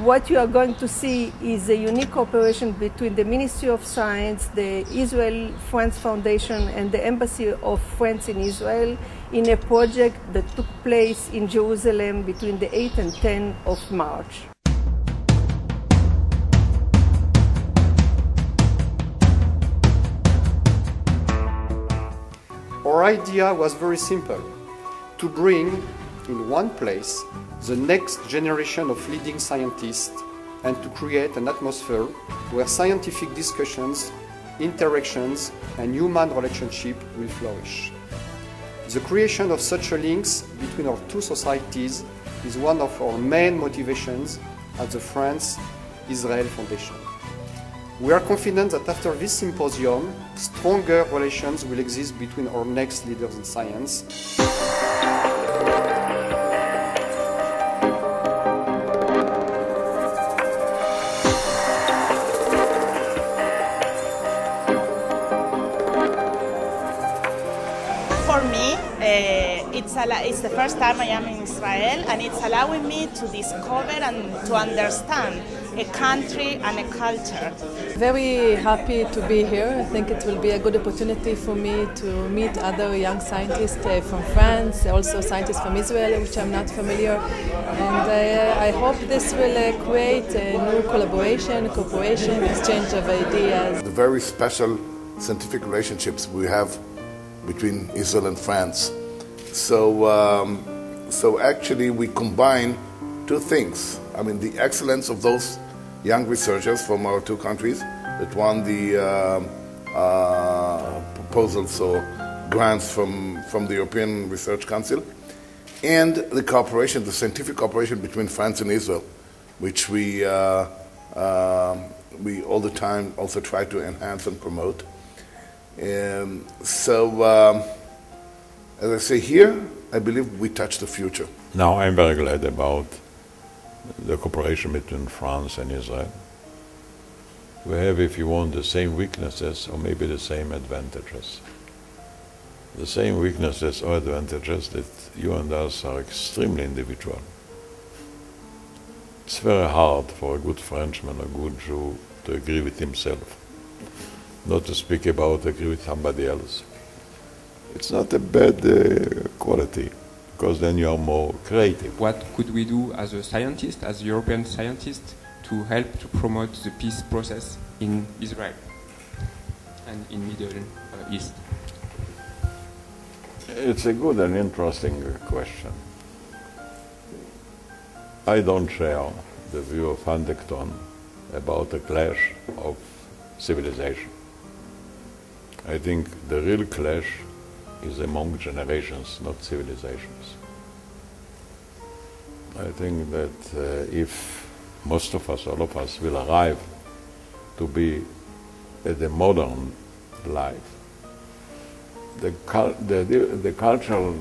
what you are going to see is a unique cooperation between the Ministry of Science, the Israel-France Foundation, and the Embassy of France in Israel in a project that took place in Jerusalem between the 8th and 10th of March. Our idea was very simple: to bring in one place the next generation of leading scientists and to create an atmosphere where scientific discussions, interactions and human relationships will flourish. The creation of such a links between our two societies is one of our main motivations at the France-Israel Foundation. We are confident that after this symposium, stronger relations will exist between our next leaders in science. For me, it's the first time I am in Israel, and it's allowing me to discover and to understand a country and a culture. Very happy to be here. I think it will be a good opportunity for me to meet other young scientists from France, also scientists from Israel, which I'm not familiar. And I hope this will create a new collaboration, cooperation, exchange of ideas. The very special scientific relationships we have between Israel and France. So actually we combine two things. I mean, the excellence of those young researchers from our two countries that won the proposals or grants from the European Research Council, and the cooperation, the scientific cooperation between France and Israel, which we all the time also try to enhance and promote. As I say here, I believe we touch the future. Now I'm very glad about the cooperation between France and Israel. We have, if you want, the same weaknesses or maybe the same advantages. The same weaknesses or advantages that you and us are extremely individual. It's very hard for a good Frenchman, a good Jew, to agree with himself. Not to speak about agree with somebody else. It's not a bad quality, because then you are more creative. What could we do as a scientist, as a European scientist, to help to promote the peace process in Israel and in Middle East? It's a good and interesting question. I don't share the view of Huntington about the clash of civilization. I think the real clash is among generations, not civilizations. I think that if most of us, all of us, will arrive to be at the modern life, the cultural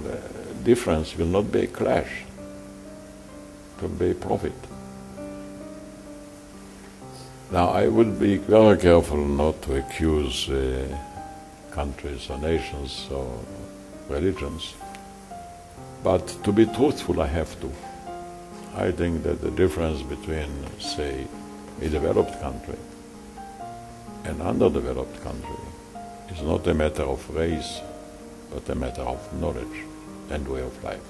difference will not be a clash, it will be a profit. Now, I would be very careful not to accuse countries or nations or religions, but to be truthful I have to. I think that the difference between, say, a developed country and underdeveloped country is not a matter of race, but a matter of knowledge and way of life.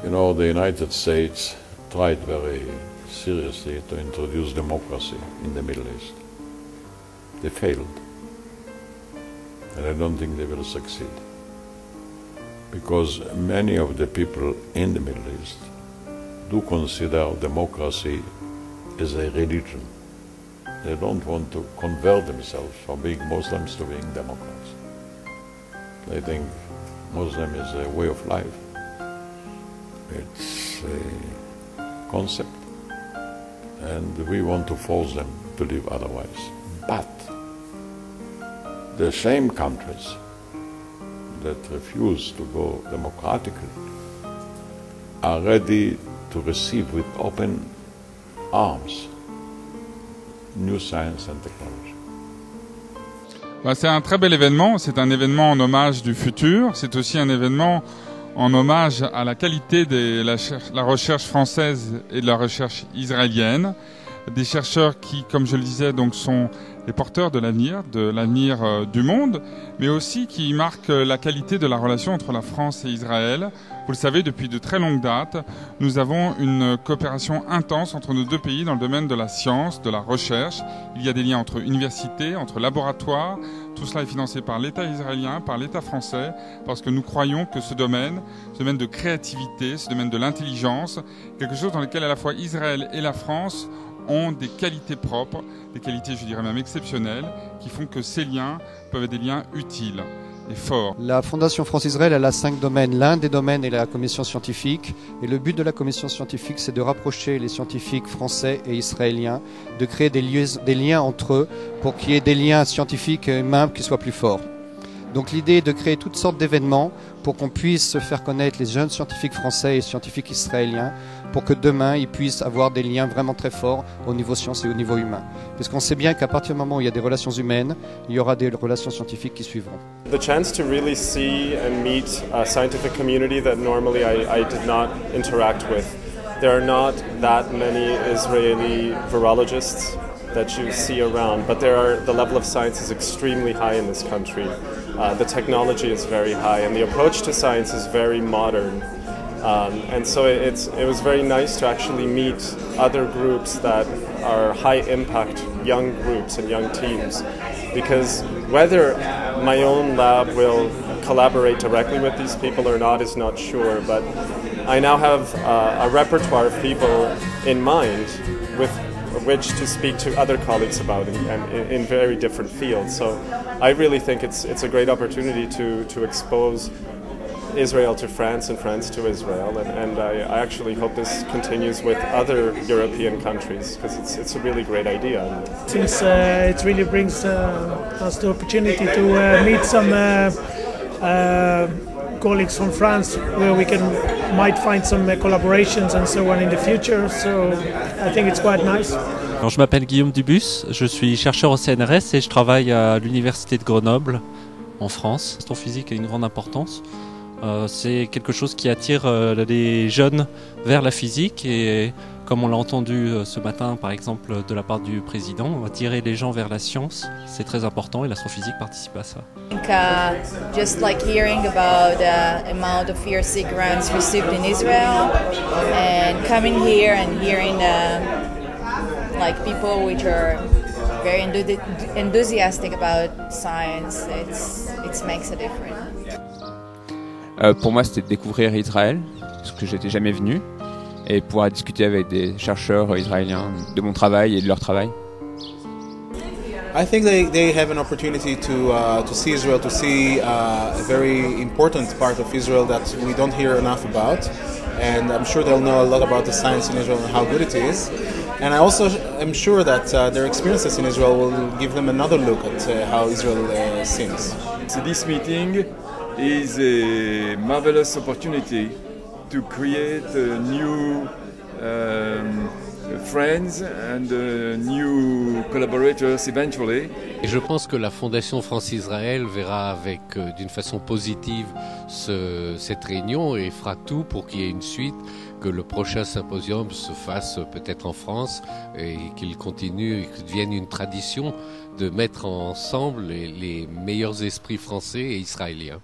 You know, the United States tried very seriously to introduce democracy in the Middle East. They failed. And I don't think they will succeed. Because many of the people in the Middle East do consider democracy as a religion. They don't want to convert themselves from being Muslims to being Democrats. They think Muslim is a way of life. It's a concept. And we want to force them to live otherwise. But the same countries that refuse to go democratically are ready to receive with open arms new science and technology. C'est un très bel événement, c'est un événement en hommage du futur, c'est aussi un événement en hommage à la qualité de la recherche française et de la recherche israélienne. Des chercheurs qui, comme je le disais, donc sont les porteurs de l'avenir du monde, mais aussi qui marquent la qualité de la relation entre la France et Israël. Vous le savez, depuis de très longues dates, nous avons une coopération intense entre nos deux pays dans le domaine de la science, de la recherche. Il y a des liens entre universités, entre laboratoires. Tout cela est financé par l'État israélien, par l'État français, parce que nous croyons que ce domaine de créativité, ce domaine de l'intelligence, quelque chose dans lequel à la fois Israël et la France ont des qualités propres, des qualités, je dirais même exceptionnelles, qui font que ces liens peuvent être des liens utiles et forts. La Fondation France-Israël, elle a 5 domaines. L'un des domaines est la commission scientifique. Et le but de la commission scientifique, c'est de rapprocher les scientifiques français et israéliens, de créer des liens entre eux pour qu'il y ait des liens scientifiques et humains qui soient plus forts. Donc l'idée est de créer toutes sortes d'événements pour qu'on puisse se faire connaître les jeunes scientifiques français et scientifiques israéliens pour que demain ils puissent avoir des liens vraiment très forts au niveau science et au niveau humain. Parce qu'on sait bien qu'à partir du moment où il y a des relations humaines, il y aura des relations scientifiques qui suivront. The chance to really see and meet a scientific community that normally I did not interact with. There are not that many Israeli virologists that you see around, but the level of science is extremely high in this country. The technology is very high, and the approach to science is very modern. And so it was very nice to actually meet other groups that are high-impact young groups and young teams, because whether my own lab will collaborate directly with these people or not is not sure, but I now have a repertoire of people in mind with which to speak to other colleagues about in very different fields. So I really think it's a great opportunity to expose Israel to France and France to Israel, and I actually hope this continues with other European countries, because it's a really great idea. Since it really brings us the opportunity to meet some colleagues from France, where we might find some collaborations and so on in the future, so I think it's quite nice. Alors, je m'appelle Guillaume Dubus, je suis chercheur au CNRS et je travaille à l'Université de Grenoble en France. L'astrophysique a une grande importance. C'est quelque chose qui attire les jeunes vers la physique et comme on l'a entendu ce matin par exemple de la part du président, attirer les gens vers la science, c'est très important et l'astrophysique participe à ça. I think just like hearing about the amount of ERC grants received in Israel and coming here and hearing like people which are very enthusiastic about science, it makes a difference. Pour moi, c'était de découvrir Israël, parce que j'étais jamais venu, et pouvoir discuter avec des chercheurs israéliens de mon travail et de leur travail. I think they have an opportunity to see Israel, to see a very important part of Israel that we don't hear enough about, and I'm sure they'll know a lot about the science in Israel and how good it is. And I also am sure that their experiences in Israel will give them another look at how Israel seems. So this meeting is a marvelous opportunity to create new friends and new collaborators eventually. Et je pense que la Fondation France-Israël verra d'une façon positive cette réunion et fera tout pour qu'il y ait une suite, que le prochain symposium se fasse peut-être en France et qu'il continue et que devienne une tradition de mettre ensemble les meilleurs esprits français et israéliens.